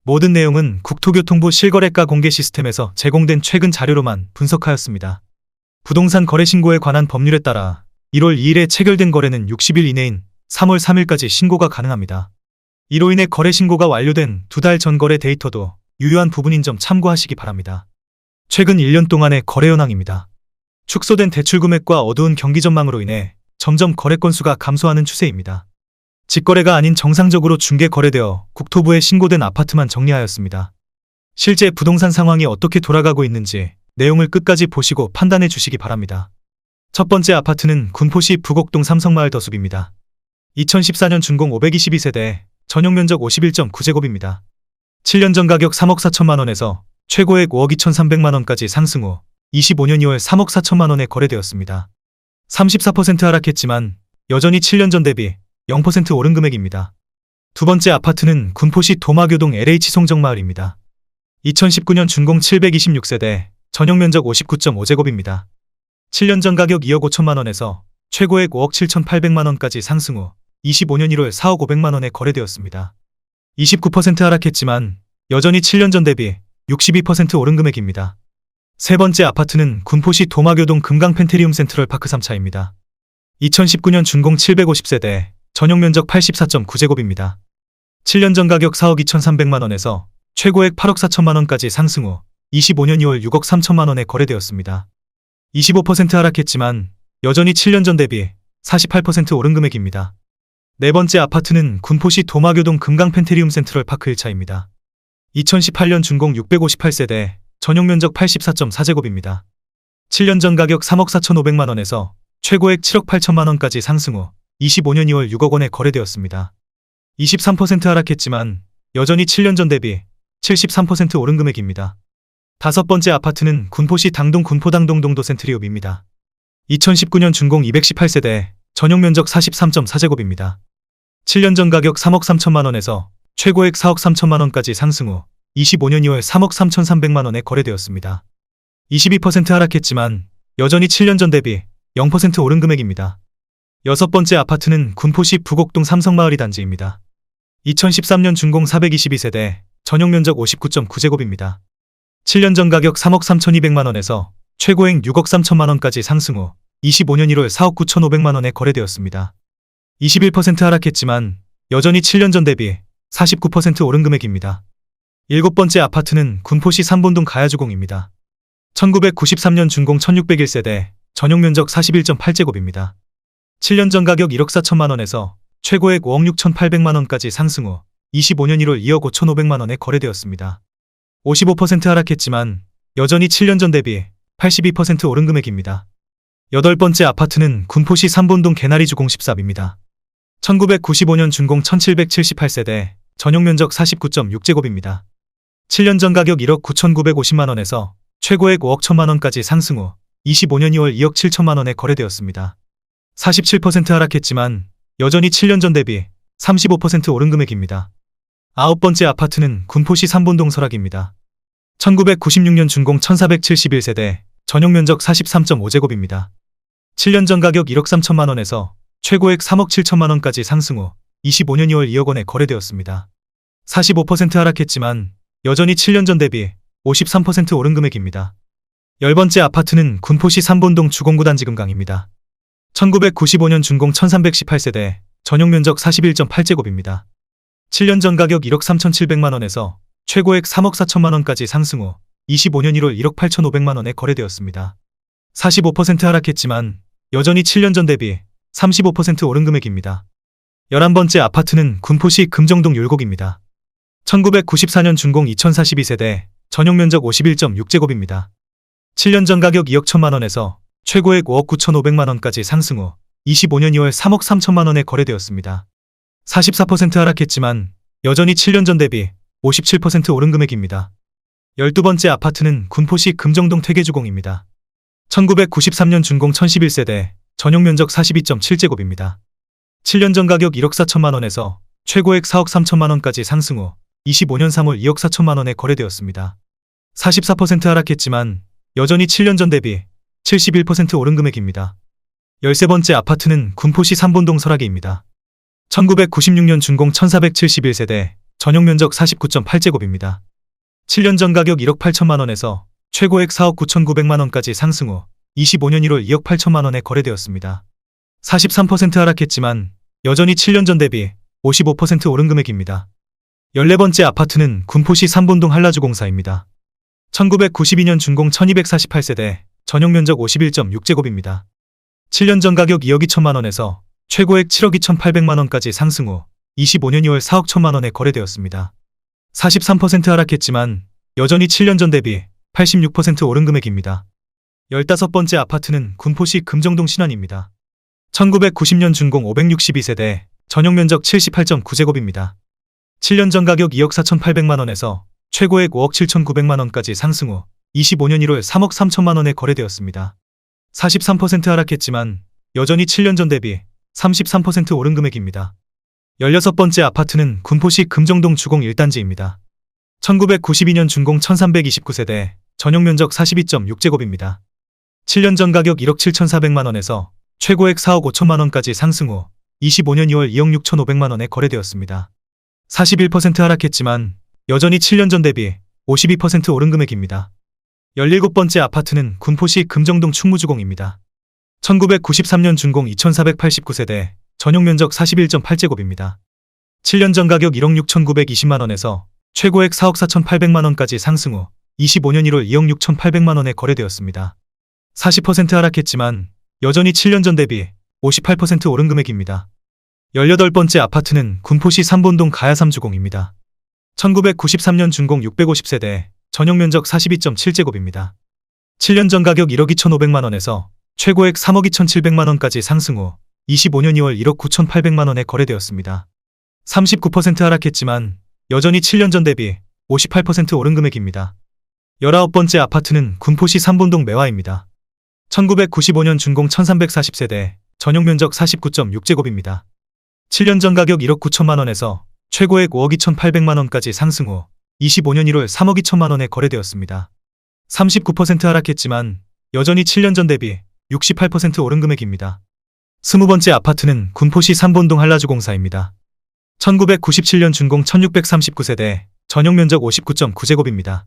모든 내용은 국토교통부 실거래가 공개 시스템에서 제공된 최근 자료로만 분석하였습니다. 부동산 거래 신고에 관한 법률에 따라 1월 2일에 체결된 거래는 60일 이내인 3월 3일까지 신고가 가능합니다. 이로 인해 거래 신고가 완료된 2달 전 거래 데이터도 유효한 부분인 점 참고하시기 바랍니다. 최근 1년 동안의 거래 현황입니다. 축소된 대출 금액과 어두운 경기 전망으로 인해 점점 거래 건수가 감소하는 추세입니다. 직거래가 아닌 정상적으로 중개 거래되어 국토부에 신고된 아파트만 정리하였습니다. 실제 부동산 상황이 어떻게 돌아가고 있는지 내용을 끝까지 보시고 판단해 주시기 바랍니다. 첫 번째 아파트는 군포시 북옥동 삼성마을 더숲입니다. 2014년 준공 522세대, 전용 면적 51.9제곱입니다. 7년 전 가격 3억 4천만 원에서 최고액 5억 2,300만 원까지 상승 후 25년 2월 3억 4천만 원에 거래되었습니다. 34% 하락했지만 여전히 7년 전 대비 0% 오른 금액입니다. 두 번째 아파트는 군포시 도마교동 LH 송정마을입니다. 2019년 준공 726세대, 전용 면적 59.5제곱입니다. 7년 전 가격 2억 5천만 원에서 최고액 5억 7,800만 원까지 상승 후 25년 1월 4억 500만 원에 거래되었습니다. 29% 하락했지만 여전히 7년 전 대비 62% 오른 금액입니다. 세 번째 아파트는 군포시 도마교동 금강펜테리움 센트럴 파크 3차입니다. 2019년 준공 750세대, 전용 면적 84.9제곱입니다. 7년 전 가격 4억 2,300만 원에서 최고액 8억 4천만 원까지 상승 후 25년 2월 6억 3천만 원에 거래되었습니다. 25% 하락했지만 여전히 7년 전 대비 48% 오른 금액입니다. 네 번째 아파트는 군포시 도마교동 금강펜테리움 센트럴 파크 1차입니다. 2018년 준공 658세대, 전용 면적 84.4제곱입니다. 7년 전 가격 3억 4,500만 원에서 최고액 7억 8천만 원까지 상승 후 25년 2월 6억 원에 거래되었습니다. 23% 하락했지만 여전히 7년 전 대비 73% 오른 금액입니다. 다섯 번째 아파트는 군포시 당동 군포당동 동도 센트리움입니다. 2019년 준공 218세대, 전용 면적 43.4제곱입니다. 7년 전 가격 3억 3천만 원에서 최고액 4억 3천만 원까지 상승 후 25년 2월 3억 3,300만 원에 거래되었습니다. 22% 하락했지만 여전히 7년 전 대비 0% 오른 금액입니다. 여섯 번째 아파트는 군포시 북옥동 삼성마을 2단지입니다. 2013년 준공 422세대, 전용 면적 59.9제곱입니다. 7년 전 가격 3억 3,200만 원에서 최고액 6억 3천만 원까지 상승 후 25년 1월 4억 9,500만 원에 거래되었습니다. 21% 하락했지만 여전히 7년 전 대비 49% 오른 금액입니다. 일곱 번째 아파트는 군포시 삼본동 가야주공입니다. 1993년 준공 1601세대, 전용 면적 41.8제곱입니다. 7년 전 가격 1억 4천만 원에서 최고액 5억 6,800만 원까지 상승 후 25년 1월 2억 5,500만 원에 거래되었습니다. 55% 하락했지만 여전히 7년 전 대비 82% 오른 금액입니다. 여덟 번째 아파트는 군포시 삼본동 개나리주공 14입니다. 1995년 준공 1778세대, 전용 면적 49.6제곱입니다. 7년 전 가격 1억 9,950만 원에서 최고액 5억 1천만 원까지 상승 후 25년 2월 2억 7천만 원에 거래되었습니다. 47% 하락했지만 여전히 7년 전 대비 35% 오른 금액입니다. 아홉 번째 아파트는 군포시 삼본동 설악입니다. 1996년 준공 1471세대, 전용 면적 43.5제곱입니다. 7년 전 가격 1억 3천만 원에서 최고액 3억 7천만 원까지 상승 후 25년 2월 2억 원에 거래되었습니다. 45% 하락했지만 여전히 7년 전 대비 53% 오른 금액입니다. 열 번째 아파트는 군포시 삼본동 주공구단지 금강입니다. 1995년 준공 1318세대, 전용 면적 41.8제곱입니다. 7년 전 가격 1억 3,700만 원에서 최고액 3억 4천만 원까지 상승 후 25년 1월 1억 8,500만 원에 거래되었습니다. 45% 하락했지만 여전히 7년 전 대비 35% 오른 금액입니다. 11번째 아파트는 군포시 금정동 율곡입니다. 1994년 준공 2042세대, 전용 면적 51.6제곱입니다. 7년 전 가격 2억 1천만 원에서 최고액 5억 9,500만 원까지 상승 후 25년 2월 3억 3천만 원에 거래되었습니다. 44% 하락했지만 여전히 7년 전 대비 57% 오른 금액입니다. 12번째 아파트는 군포시 금정동 퇴계주공입니다. 1993년 준공 1011세대, 전용 면적 42.7제곱입니다. 7년 전 가격 1억 4천만 원에서 최고액 4억 3천만 원까지 상승 후 25년 3월 2억 4천만 원에 거래되었습니다. 44% 하락했지만 여전히 7년 전 대비 71% 오른 금액입니다. 13번째 아파트는 군포시 삼본동 설악이입니다. 1996년 준공 1471세대, 전용 면적 49.8제곱입니다. 7년 전 가격 1억 8천만 원에서 최고액 4억 9,900만 원까지 상승 후 25년 1월 2억 8천만 원에 거래되었습니다. 43% 하락했지만 여전히 7년 전 대비 55% 오른 금액입니다. 14번째 아파트는 군포시 삼본동 한라주공사입니다. 1992년 준공 1248세대, 전용 면적 51.6제곱입니다. 7년 전 가격 2억 2천만 원에서 최고액 7억 2,800만 원까지 상승 후 25년 2월 4억 1천만 원에 거래되었습니다. 43% 하락했지만 여전히 7년 전 대비 86% 오른 금액입니다. 15번째 아파트는 군포시 금정동 신안입니다. 1990년 준공 562세대, 전용 면적 78.9제곱입니다. 7년 전 가격 2억 4,800만 원에서 최고액 5억 7,900만 원까지 상승 후 25년 1월 3억 3천만 원에 거래되었습니다. 43% 하락했지만 여전히 7년 전 대비 33% 오른 금액입니다. 16번째 아파트는 군포시 금정동 주공 1단지입니다. 1992년 준공 1329세대, 전용 면적 42.6제곱입니다. 7년 전 가격 1억 7,400만 원에서 최고액 4억 5천만 원까지 상승 후 25년 2월 2억 6,500만 원에 거래되었습니다. 41% 하락했지만 여전히 7년 전 대비 52% 오른 금액입니다. 17번째 아파트는 군포시 금정동 충무주공입니다. 1993년 준공 2489세대, 전용 면적 41.8제곱입니다. 7년 전 가격 1억 6,920만 원에서 최고액 4억 4,800만 원까지 상승 후 25년 1월 2억 6,800만 원에 거래되었습니다. 40% 하락했지만 여전히 7년 전 대비 58% 오른 금액입니다. 18번째 아파트는 군포시 삼본동 가야삼주공입니다. 1993년 준공 650세대, 전용 면적 42.7제곱입니다. 7년 전 가격 1억 2,500만 원에서 최고액 3억 2,700만 원까지 상승 후 25년 2월 1억 9,800만 원에 거래되었습니다. 39% 하락했지만 여전히 7년 전 대비 58% 오른 금액입니다. 19번째 아파트는 군포시 삼본동 매화입니다. 1995년 준공 1340세대, 전용 면적 49.6제곱입니다. 7년 전 가격 1억 9천만 원에서 최고액 5억 2,800만 원까지 상승 후 25년 1월 3억 2천만 원에 거래되었습니다. 39% 하락했지만 여전히 7년 전 대비 68% 오른 금액입니다. 20번째 아파트는 군포시 삼본동 한라주공사입니다. 1997년 준공 1639세대, 전용 면적 59.9제곱입니다.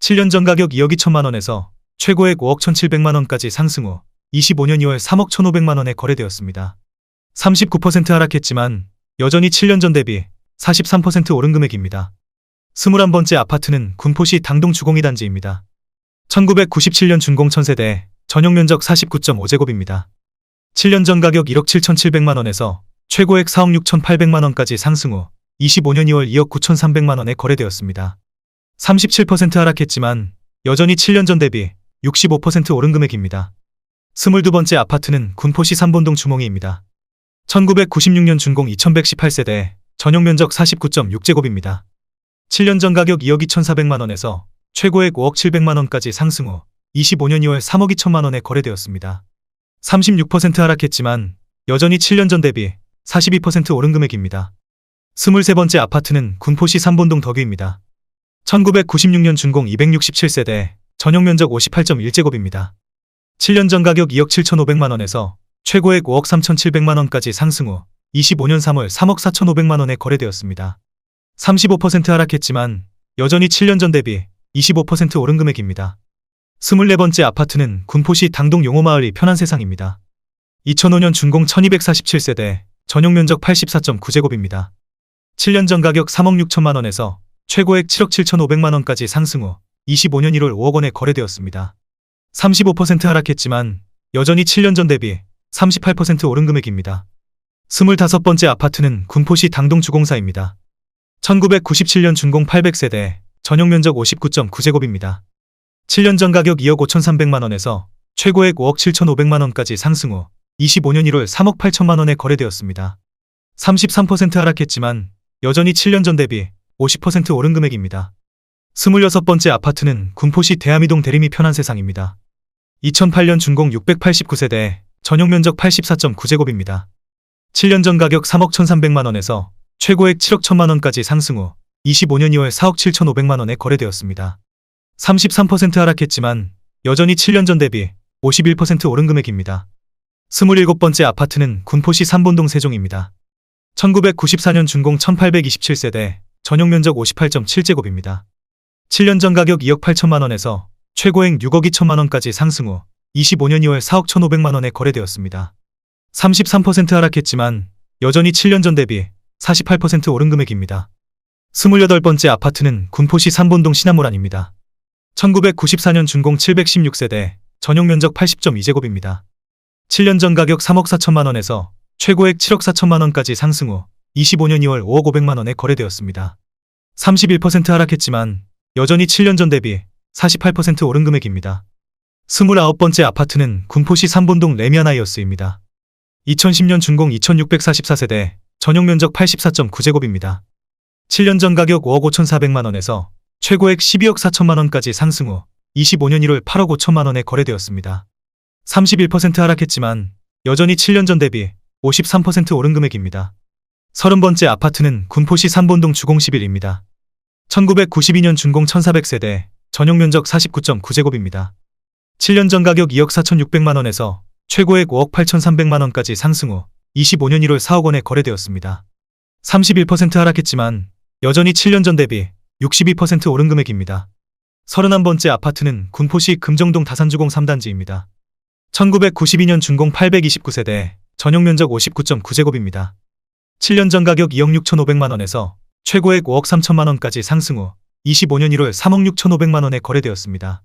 7년 전 가격 2억 2천만 원에서 최고액 5억 1,700만 원까지 상승 후 25년 2월 3억 1,500만 원에 거래되었습니다. 39% 하락했지만 여전히 7년 전 대비 43% 오른 금액입니다. 21번째 아파트는 군포시 당동 주공 2단지입니다. 1997년 준공 1000세대, 전용 면적 49.5제곱입니다. 7년 전 가격 1억 7,700만 원에서 최고액 4억 6,800만 원까지 상승 후 25년 2월 2억 9,300만 원에 거래되었습니다. 37% 하락했지만 여전히 7년 전 대비 65% 오른 금액입니다. 22번째 아파트는 군포시 삼본동 주몽이입니다. 1996년 준공 2118세대, 전용 면적 49.6제곱입니다. 7년 전 가격 2억 2,400만 원에서 최고액 5억 700만 원까지 상승 후 25년 2월 3억 2천만 원에 거래되었습니다. 36% 하락했지만 여전히 7년 전 대비 42% 오른 금액입니다. 23번째 아파트는 군포시 삼본동 덕유입니다. 1996년 준공 267세대, 전용 면적 58.1제곱입니다. 7년 전 가격 2억 7,500만 원에서 최고액 5억 3,700만 원까지 상승 후 25년 3월 3억 4,500만 원에 거래되었습니다. 35% 하락했지만 여전히 7년 전 대비 25% 오른 금액입니다. 24번째 아파트는 군포시 당동 용호마을이 편한 세상입니다. 2005년 준공 1247세대, 전용 면적 84.9제곱입니다. 7년 전 가격 3억 6천만 원에서 최고액 7억 7,500만 원까지 상승 후 25년 1월 5억 원에 거래되었습니다. 35% 하락했지만 여전히 7년 전 대비 38% 오른 금액입니다. 25번째 아파트는 군포시 당동주공사입니다. 1997년 준공 800세대, 전용 면적 59.9제곱입니다. 7년 전 가격 2억 5,300만 원에서 최고액 5억 7,500만 원까지 상승 후 25년 1월 3억 8천만 원에 거래되었습니다. 33% 하락했지만 여전히 7년 전 대비 50% 오른 금액입니다. 26번째 아파트는 군포시 대암이동 대림이 편한 세상입니다. 2008년 준공 689세대, 전용 면적 84.9제곱입니다. 7년 전 가격 3억 1,300만 원에서 최고액 7억 1천만 원까지 상승 후 25년 2월 4억 7,500만 원에 거래되었습니다. 33% 하락했지만 여전히 7년 전 대비 51% 오른 금액입니다. 27번째 아파트는 군포시 삼본동 세종입니다. 1994년 준공 1827세대, 전용 면적 58.7제곱입니다. 7년 전 가격 2억 8천만 원에서 최고액 6억 2천만 원까지 상승 후 25년 2월 4억 1,500만 원에 거래되었습니다. 33% 하락했지만 여전히 7년 전 대비 48% 오른 금액입니다. 28번째 아파트는 군포시 삼본동 신한모란입니다. 1994년 준공 716세대, 전용 면적 80.2제곱입니다. 7년 전 가격 3억 4천만 원에서 최고액 7억 4천만 원까지 상승 후 25년 2월 5억 500만 원에 거래되었습니다. 31% 하락했지만 여전히 7년 전 대비 48% 오른 금액입니다. 29번째 아파트는 군포시 삼본동 레미안하이어스입니다. 2010년 준공 2644세대, 전용 면적 84.9제곱입니다. 7년 전 가격 5억 5,400만 원에서 최고액 12억 4천만 원까지 상승 후 25년 1월 8억 5천만 원에 거래되었습니다. 31% 하락했지만 여전히 7년 전 대비 53% 오른 금액입니다. 30번째 아파트는 군포시 삼본동 주공 11입니다. 1992년 준공 1400세대, 전용 면적 49.9제곱입니다. 7년 전 가격 2억 4,600만 원에서 최고액 5억 8,300만 원까지 상승 후 25년 1월 4억 원에 거래되었습니다. 31% 하락했지만 여전히 7년 전 대비 62% 오른 금액입니다. 31번째 아파트는 군포시 금정동 다산주공 3단지입니다. 1992년 준공 829세대, 전용 면적 59.9제곱입니다. 7년 전 가격 2억 6,500만 원에서 최고액 5억 3천만 원까지 상승 후 25년 1월 3억 6,500만 원에 거래되었습니다.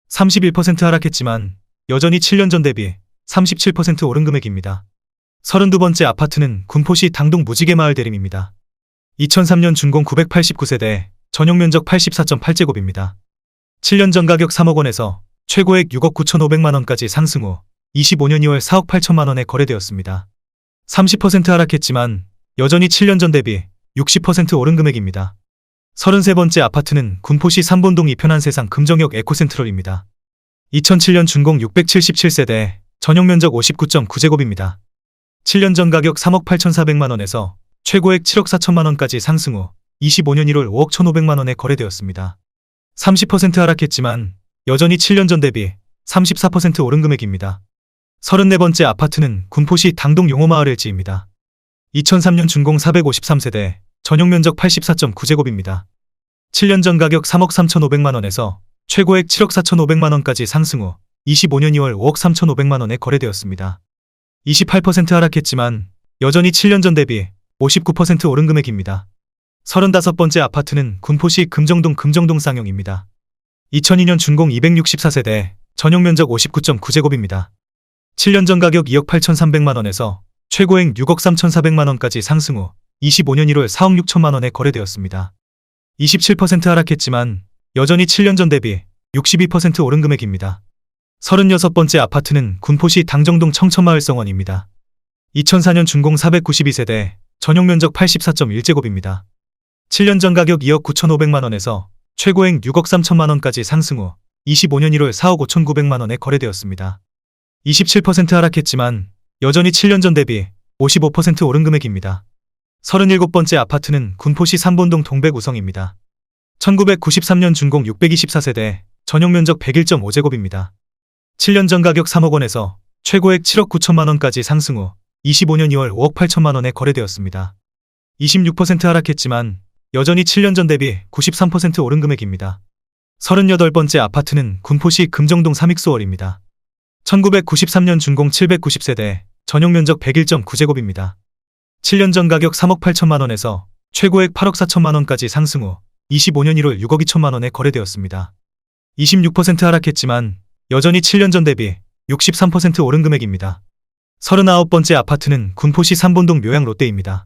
31% 하락했지만 여전히 7년 전 대비 37% 오른 금액입니다. 32번째 아파트는 군포시 당동 무지개마을 대림입니다. 2003년 준공 989세대, 전용 면적 84.8제곱입니다. 7년 전 가격 3억 원에서 최고액 6억 9,500만 원까지 상승 후 25년 2월 4억 8천만 원에 거래되었습니다. 30% 하락했지만 여전히 7년 전 대비 60% 오른 금액입니다. 33번째 아파트는 군포시 삼본동 이편한세상 금정역 에코센트럴입니다. 2007년 준공 677세대, 전용 면적 59.9제곱입니다. 7년 전 가격 3억 8,400만 원에서 최고액 7억 4천만 원까지 상승 후 25년 1월 5억 1,500만 원에 거래되었습니다. 30% 하락했지만 여전히 7년 전 대비 34% 오른 금액입니다. 34번째 아파트는 군포시 당동 용호마을 LG입니다. 2003년 준공 453세대, 전용 면적 84.9제곱입니다. 7년 전 가격 3억 3,500만 원에서 최고액 7억 4,500만 원까지 상승 후 25년 2월 5억 3,500만 원에 거래되었습니다. 28% 하락했지만 여전히 7년 전 대비 59% 오른 금액입니다. 35번째 아파트는 군포시 금정동 쌍용입니다. 2002년 준공 264세대, 전용 면적 59.9제곱입니다. 7년 전 가격 2억 8,300만 원에서 최고액 6억 3,400만 원까지 상승 후 25년 1월 4억 6천만 원에 거래되었습니다. 27% 하락했지만 여전히 7년 전 대비 62% 오른 금액입니다. 36번째 아파트는 군포시 당정동 청천마을 성원입니다. 2004년 준공 492세대, 전용 면적 84.1제곱입니다. 7년 전 가격 2억 9,500만 원에서 최고액 6억 3천만 원까지 상승 후 25년 1월 4억 5,900만 원에 거래되었습니다. 27% 하락했지만 여전히 7년 전 대비 55% 오른 금액입니다. 37번째 아파트는 군포시 삼본동 동백우성입니다. 1993년 준공 624세대, 전용 면적 101.5제곱입니다. 7년 전 가격 3억 원에서 최고액 7억 9천만 원까지 상승 후 25년 2월 5억 8천만 원에 거래되었습니다. 26% 하락했지만 여전히 7년 전 대비 93% 오른 금액입니다. 38번째 아파트는 군포시 금정동 삼익수월입니다. 1993년 준공 790세대, 전용 면적 101.9제곱입니다. 7년 전 가격 3억 8천만 원에서 최고액 8억 4천만 원까지 상승 후 25년 1월 6억 2천만 원에 거래되었습니다. 26% 하락했지만 여전히 7년 전 대비 63% 오른 금액입니다. 39번째 아파트는 군포시 삼본동 묘양 롯데입니다.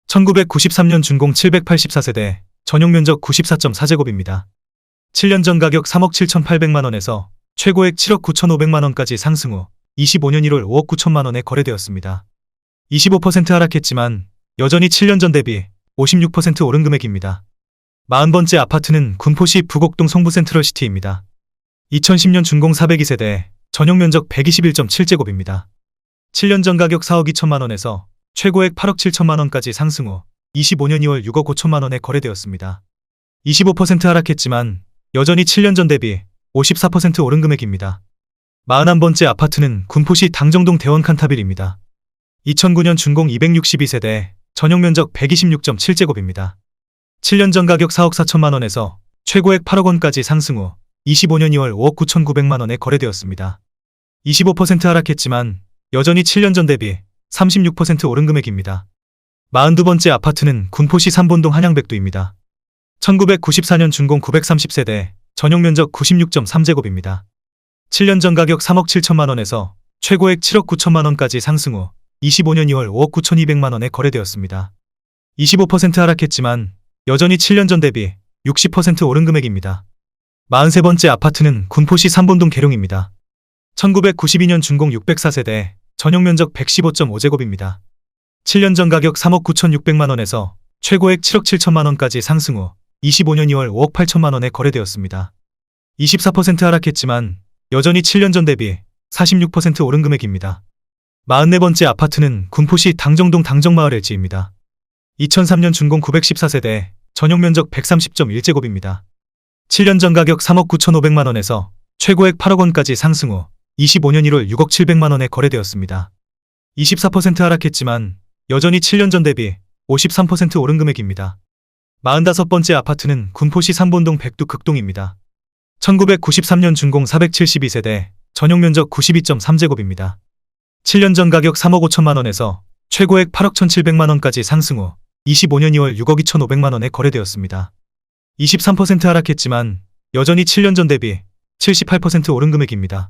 1993년 준공 784세대, 전용 면적 94.4제곱입니다. 7년 전 가격 3억 7,800만 원에서 최고액 7억 9,500만 원까지 상승 후 25년 1월 5억 9천만 원에 거래되었습니다. 25% 하락했지만 여전히 7년 전 대비 56% 오른 금액입니다. 40번째 아파트는 군포시 부곡동 송부센트럴시티입니다. 2010년 준공 402세대, 전용 면적 121.7제곱입니다. 7년 전 가격 4억 2천만 원에서 최고액 8억 7천만 원까지 상승 후 25년 2월 6억 5천만 원에 거래되었습니다. 25% 하락했지만 여전히 7년 전 대비 54% 오른 금액입니다. 41번째 아파트는 군포시 당정동 대원 칸타빌입니다. 2009년 준공 262세대, 전용 면적 126.7제곱입니다. 7년 전 가격 4억 4천만 원에서 최고액 8억 원까지 상승 후 25년 2월 5억 9,900만 원에 거래되었습니다. 25% 하락했지만 여전히 7년 전 대비 36% 오른 금액입니다. 42번째 아파트는 군포시 삼본동 한양백두입니다. 1994년 준공 930세대, 전용 면적 96.3제곱입니다. 7년 전 가격 3억 7천만 원에서 최고액 7억 9천만 원까지 상승 후 25년 2월 5억 9,200만 원에 거래되었습니다. 25% 하락했지만 여전히 7년 전 대비 60% 오른 금액입니다. 43번째 아파트는 군포시 삼본동 계룡입니다. 1992년 준공 604세대, 전용 면적 115.5제곱입니다. 7년 전 가격 3억 9,600만 원에서 최고액 7억 7천만 원까지 상승 후 25년 2월 5억 8천만 원에 거래되었습니다. 24% 하락했지만 여전히 7년 전 대비 46% 오른 금액입니다. 44번째 아파트는 군포시 당정동 당정마을 LG입니다. 2003년 준공 914세대, 전용 면적 130.1제곱입니다. 7년 전 가격 3억 9,500만 원에서 최고액 8억 원까지 상승 후 25년 1월 6억 700만 원에 거래되었습니다. 24% 하락했지만 여전히 7년 전 대비 53% 오른 금액입니다. 45번째 아파트는 군포시 삼본동 백두 극동입니다. 1993년 준공 472세대, 전용 면적 92.3제곱입니다. 7년 전 가격 3억 5천만 원에서 최고액 8억 1,700만 원까지 상승 후 25년 2월 6억 2,500만 원에 거래되었습니다. 23% 하락했지만 여전히 7년 전 대비 78% 오른 금액입니다.